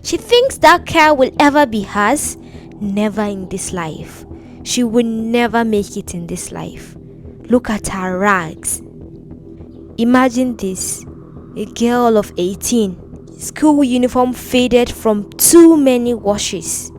She thinks that car will ever be hers. Never in this life. She will never make it in this life. Look at her rags. Imagine this. A girl of 18. School uniform faded from too many washes.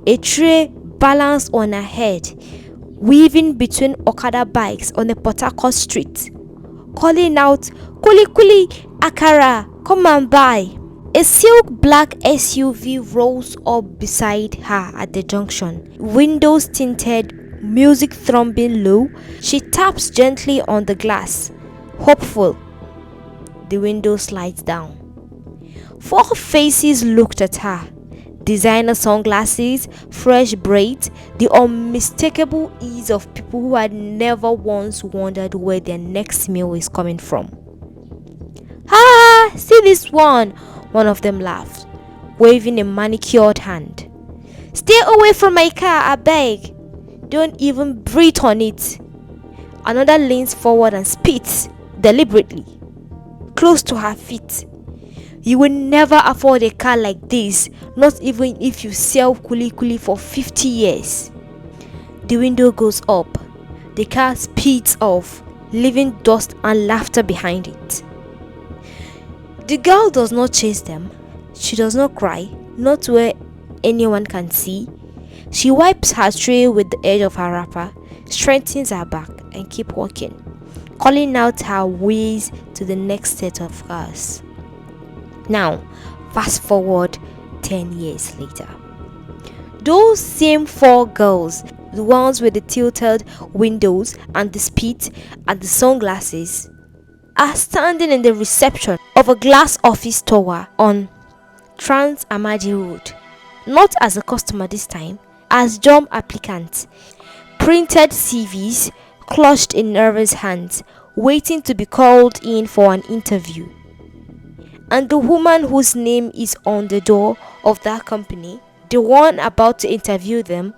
A tray balanced on her head. Weaving between Okada bikes on a Port Harcourt street. Calling out, "Kuli Kuli, Akara, come and buy." A silk black SUV rolls up beside her at the junction. Windows tinted, music throbbing low. She taps gently on the glass. Hopeful. The window slides down. 4 faces looked at her. Designer sunglasses, fresh braids, the unmistakable ease of people who had never once wondered where their next meal is coming from. "Ah, see this one," one of them laughed, waving a manicured hand. "Stay away from my car, I beg. Don't even breathe on it." Another leans forward and spits deliberately, close to her feet. "You will never afford a car like this, not even if you sell Kuli Kuli for 50 years. The window goes up. The car speeds off, leaving dust and laughter behind it. The girl does not chase them. She does not cry, not where anyone can see. She wipes her tray with the edge of her wrapper, strengthens her back, and keeps walking, calling out her ways to the next set of cars. Now, fast forward 10 years later. Those same 4 girls, the ones with the tilted windows and the spit and the sunglasses, are standing in the reception of a glass office tower on Trans Amadi Road. Not as a customer this time, as job applicants. Printed CVs clutched in nervous hands, waiting to be called in for an interview. And the woman whose name is on the door of that company, the one about to interview them,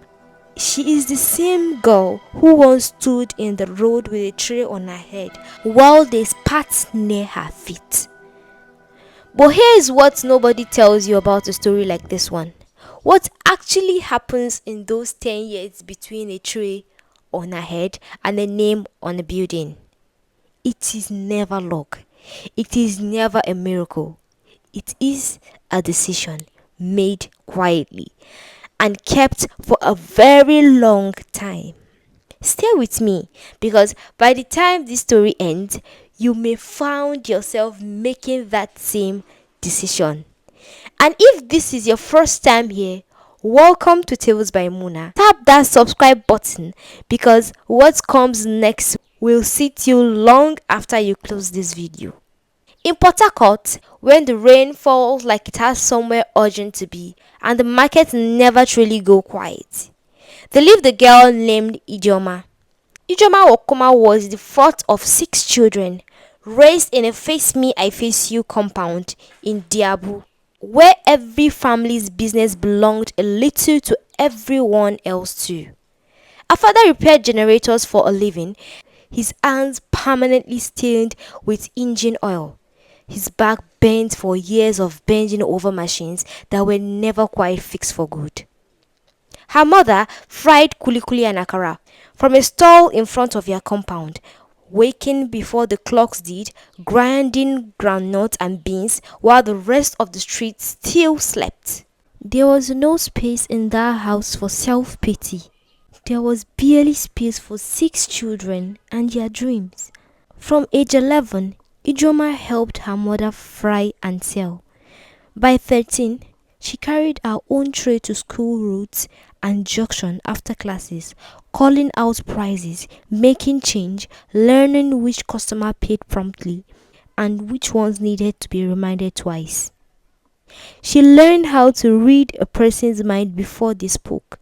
she is the same girl who once stood in the road with a tray on her head while they spat near her feet. But here is what nobody tells you about a story like this one. What actually happens in those 10 years between a tray on her head and a name on a building? It is never luck. It is never a miracle. It is a decision made quietly and kept for a very long time. Stay with me, because by the time this story ends, you may find yourself making that same decision. And if this is your first time here, welcome to Tales by Muna. Tap that subscribe button, because what comes next will sit you long after you close this video. In Port Harcourt, when the rain falls like it has somewhere urgent to be, and the markets never truly go quiet, they lived a girl named Ijoma. Ijoma Okoma was the fourth of 6 children, raised in a face me I face you compound in Diabu, where every family's business belonged a little to everyone else too. Her father repaired generators for a living, his hands permanently stained with engine oil. His back bent for years of bending over machines that were never quite fixed for good. Her mother fried Kuli Kuli and Akara from a stall in front of their compound, waking before the clocks did, grinding groundnuts and beans while the rest of the street still slept. There was no space in that house for self-pity. There was barely space for 6 children and their dreams. From age 11, Ijoma helped her mother fry and sell. By 13, she carried her own tray to school routes and junction after classes, calling out prices, making change, learning which customer paid promptly and which ones needed to be reminded twice. She learned how to read a person's mind before they spoke.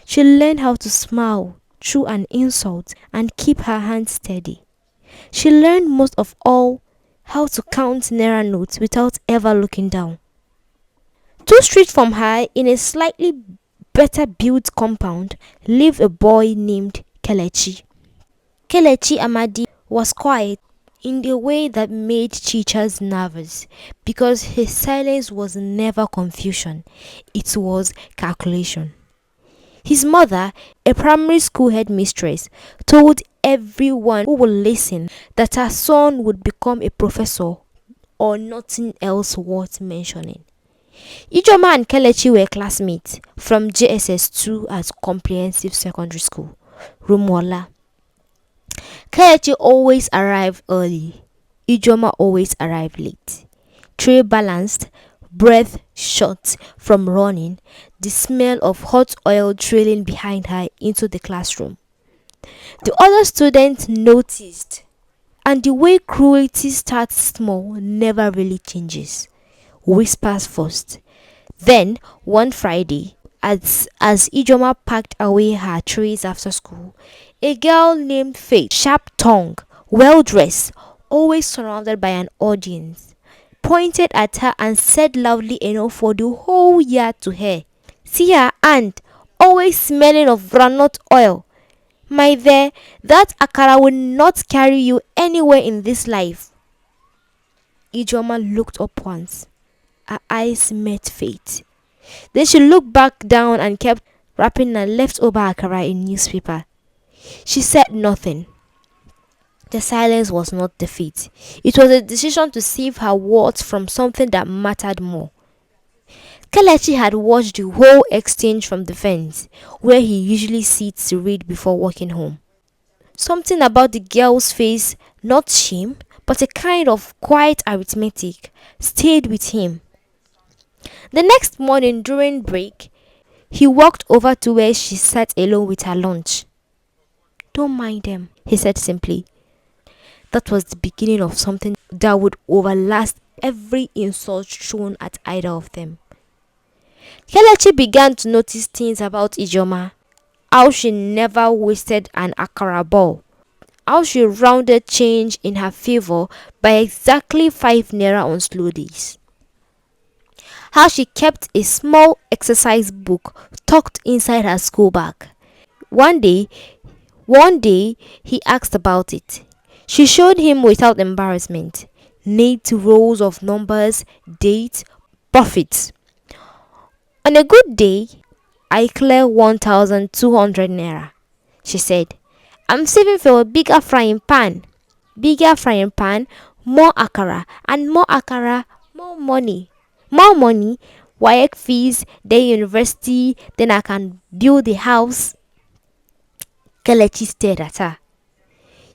She learned how to smile through an insult and keep her hands steady. She learned most of all how to count naira notes without ever looking down. 2 streets from her, in a slightly better built compound, lived a boy named Kelechi. Kelechi Amadi was quiet. in a way that made teachers nervous because his silence was never confusion, it was calculation. His mother, a primary school headmistress, told everyone who would listen that her son would become a professor or nothing else worth mentioning. Ijoma and Kelechi were classmates from JSS 2 at Comprehensive Secondary School, Rumuola. Kelechi always arrived early. Ijoma always arrived late. Tray balanced, breath short from running, the smell of hot oil trailing behind her into the classroom. The other students noticed, and the way cruelty starts small never really changes. Whispers first. Then, one Friday, as Ijoma packed away her trays after school, a girl named Faith, sharp-tongued, well-dressed, always surrounded by an audience, pointed at her and said loudly enough for the whole yard to hear, "See her aunt, always smelling of groundnut oil. My dear, that Akara will not carry you anywhere in this life." Ijoma looked up once. Her eyes met Fate. Then she looked back down and kept wrapping a leftover Akara in newspaper. She said nothing. The silence was not defeat. It was a decision to save her words from something that mattered more. Kelechi had watched the whole exchange from the fence, where he usually sits to read before walking home. Something about the girl's face, not shame, but a kind of quiet arithmetic, stayed with him. The next morning during break, he walked over to where she sat alone with her lunch. "Don't mind them," he said simply. That was the beginning of something that would outlast every insult thrown at either of them. Kelechi began to notice things about Ijoma. How she never wasted an Akara ball. How she rounded change in her favor by exactly 5 naira on slow days. How she kept a small exercise book tucked inside her school bag. One day he asked about it. She showed him without embarrassment. Neat rows of numbers, dates, profits. "On a good day, I clear 1,200 naira," she said. "I'm saving for a bigger frying pan. Bigger frying pan, more akara, more money. More money, WAEC fees, then university, then I can build a house." Kelechi stared at her.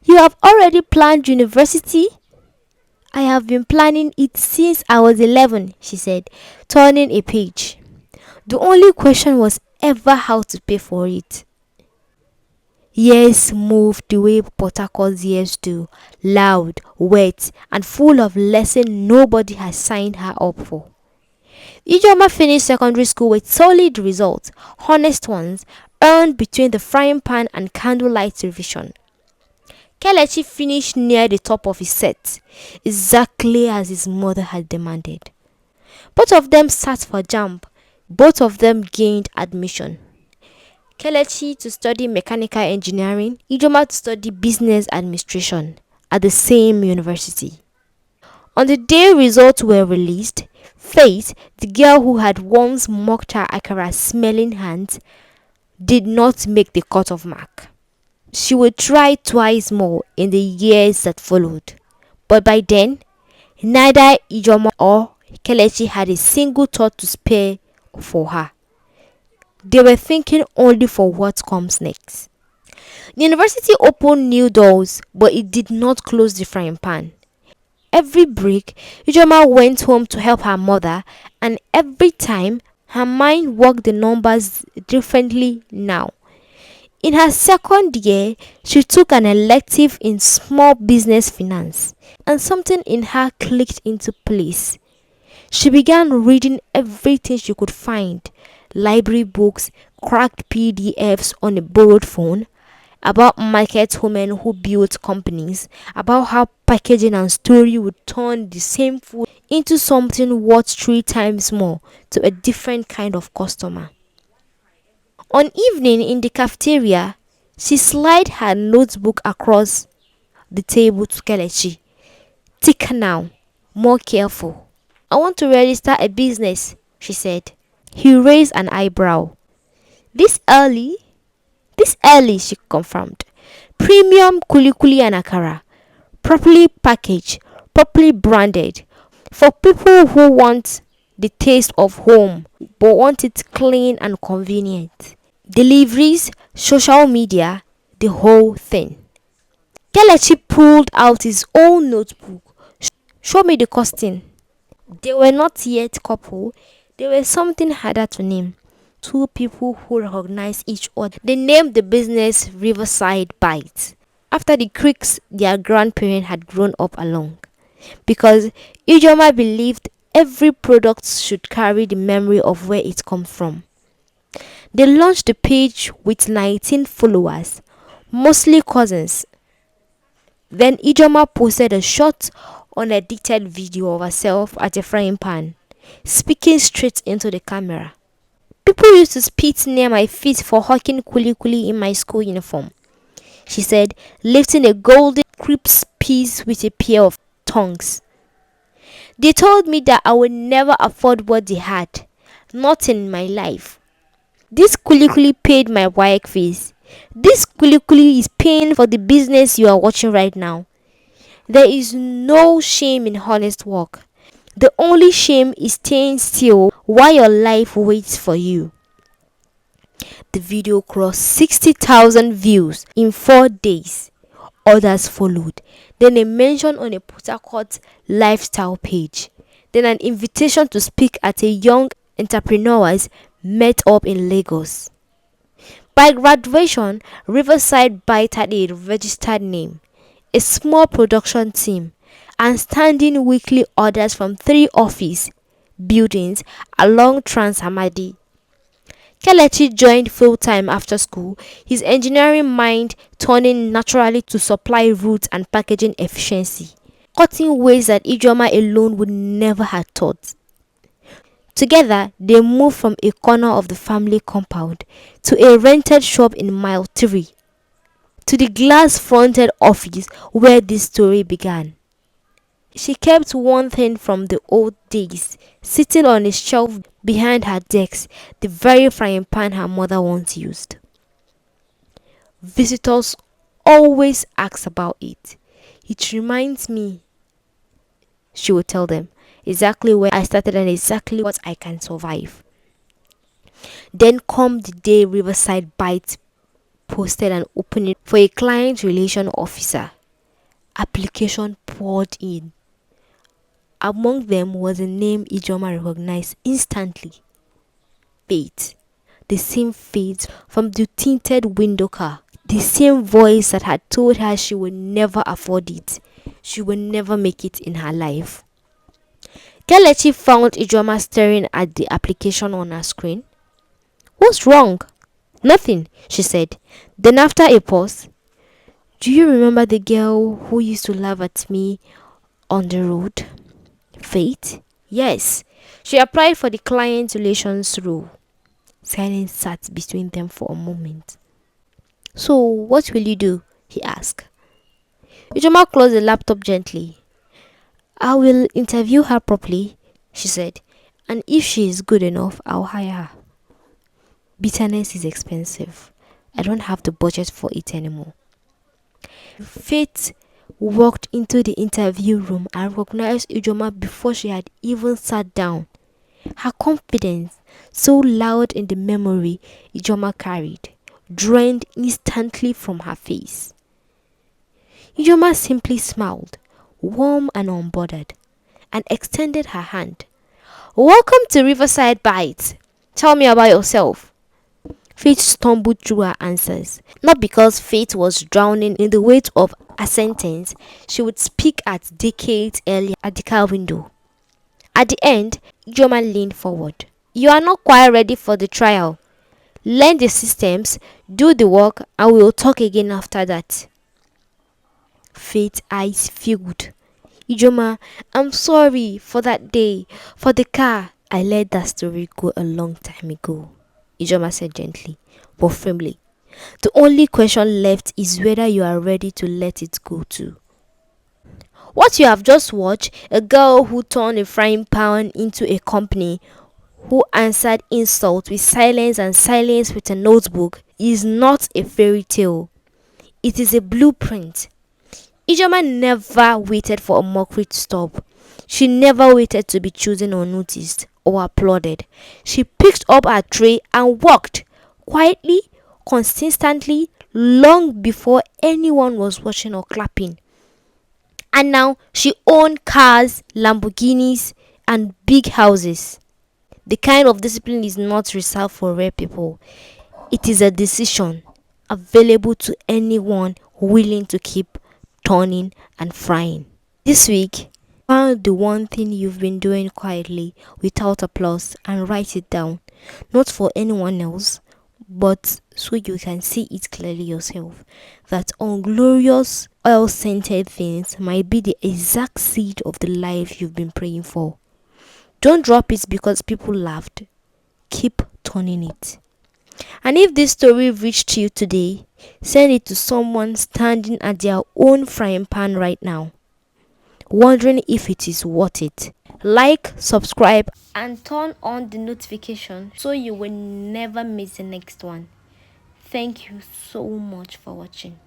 "You have already planned university?" "I have been planning it since I was 11, she said, turning a page. "The only question was ever how to pay for it." Years moved the way Port Harcourt's years do, loud, wet, and full of lessons nobody has signed her up for. Ijoma finished secondary school with solid results, honest ones, earned between the frying pan and candlelight revision. Kelechi finished near the top of his set, exactly as his mother had demanded. Both of them sat for JAMB. Both of them gained admission. Kelechi to study mechanical engineering, Ijoma to study business administration at the same university. On the day results were released, Faith, the girl who had once mocked her Akara smelling hands, did not make the cut-off mark. She would try twice more in the years that followed. But by then, neither Ijoma or Kelechi had a single thought to spare for her. They were thinking only for what comes next. The university opened new doors, but it did not close the frying pan. Every break, Ijoma went home to help her mother, and every time, her mind worked the numbers differently now. In her second year, she took an elective in small business finance, and something in her clicked into place. She began reading everything she could find: library books, cracked PDFs on a borrowed phone, about market women who built companies, about how packaging and story would turn the same food into something worth 3 times more to a different kind of customer. One evening in the cafeteria, she slid her notebook across the table to Kelechi. Thicker now, more careful. I want to register a business, she said. He raised an eyebrow. This early? This early, she confirmed. Premium Kuli Kuli and Akara. Properly packaged, properly branded. For people who want the taste of home but want it clean and convenient. Deliveries, social media, the whole thing. Kelechi pulled out his own notebook. Show me the costing. They were not yet couple. They were something harder to name. Two people who recognized each other. They named the business Riverside Bites after the creeks their grandparents had grown up along. Because Ijoma believed every product should carry the memory of where it comes from. They launched the page with 19 followers, mostly cousins. Then Ijoma posted a short, unedited video of herself at a frying pan, speaking straight into the camera. People used to spit near my feet for hawking Kuli Kuli in my school uniform, she said, lifting a golden crisp piece with a pair of tongs. They told me that I would never afford what they had, not in my life. This Kuli Kuli paid my WAEC fees. This Kuli Kuli is paying for the business you are watching right now. There is no shame in honest work. The only shame is staying still while your life waits for you. The video crossed 60,000 views in 4 days. Others followed. Then a mention on a Port Harcourt lifestyle page. Then an invitation to speak at a young entrepreneurs met up in Lagos. By graduation, Riverside Bite had a registered name, a small production team, and standing weekly orders from 3 office buildings along Trans Hamadi. Kelechi joined full-time after school, his engineering mind turning naturally to supply routes and packaging efficiency, cutting ways that Ijoma alone would never have thought. Together, they moved from a corner of the family compound to a rented shop in Mile 3, to the glass-fronted office where this story began. She kept one thing from the old days, sitting on a shelf behind her desk, the very frying pan her mother once used. Visitors always ask about it. It reminds me, she would tell them, exactly where I started and exactly what I can survive. Then come the day Riverside Bites posted an opening for a client relation officer. Application poured in. Among them was a name Ijoma recognized instantly. Fate. The same Fate from the tinted window car. The same voice that had told her she would never afford it. She would never make it in her life. Kelechi found Ijoma staring at the application on her screen. What's wrong? Nothing, she said. Then after a pause, do you remember the girl who used to laugh at me on the road? Fate? Yes. She applied for the client relations role. Silence sat between them for a moment. So, what will you do? He asked. Ijoma closed the laptop gently. I will interview her properly, she said. And if she is good enough, I'll hire her. Bitterness is expensive. I don't have the budget for it anymore. Faith walked into the interview room and recognized Ijoma before she had even sat down. Her confidence, so loud in the memory Ijoma carried, drained instantly from her face. Ijoma simply smiled, warm and unbothered, and extended her hand. Welcome to Riverside Bites. Tell me about yourself. Faith stumbled through her answers. Not because Faith was drowning in the weight of a sentence she would speak at decades earlier at the car window. At the end, Ijoma leaned forward. You are not quite ready for the trial. Learn the systems, do the work, and we will talk again after that. Faith's eyes filled. Ijoma, I'm sorry for that day, for the car. I let that story go a long time ago, Ijoma said gently, but firmly. The only question left is whether you are ready to let it go too. What you have just watched, a girl who turned a frying pan into a company, who answered insult with silence and silence with a notebook, is not a fairy tale. It is a blueprint. Ijoma never waited for a mockery to stop. She never waited to be chosen or noticed or applauded. She picked up her tray and walked quietly, consistently, long before anyone was watching or clapping. And now she owned cars, Lamborghinis, and big houses. The kind of discipline is not reserved for rare people. It is a decision available to anyone willing to keep turning and frying. This week, find the one thing you've been doing quietly without applause and write it down. Not for anyone else, but so you can see it clearly yourself. That unglorious oil scented things might be the exact seed of the life you've been praying for. Don't drop it because people laughed. Keep turning it. And if this story reached you today, send it to someone standing at their own frying pan right now, wondering if it is worth it. Like, subscribe, and turn on the notification so you will never miss the next one. Thank you so much for watching.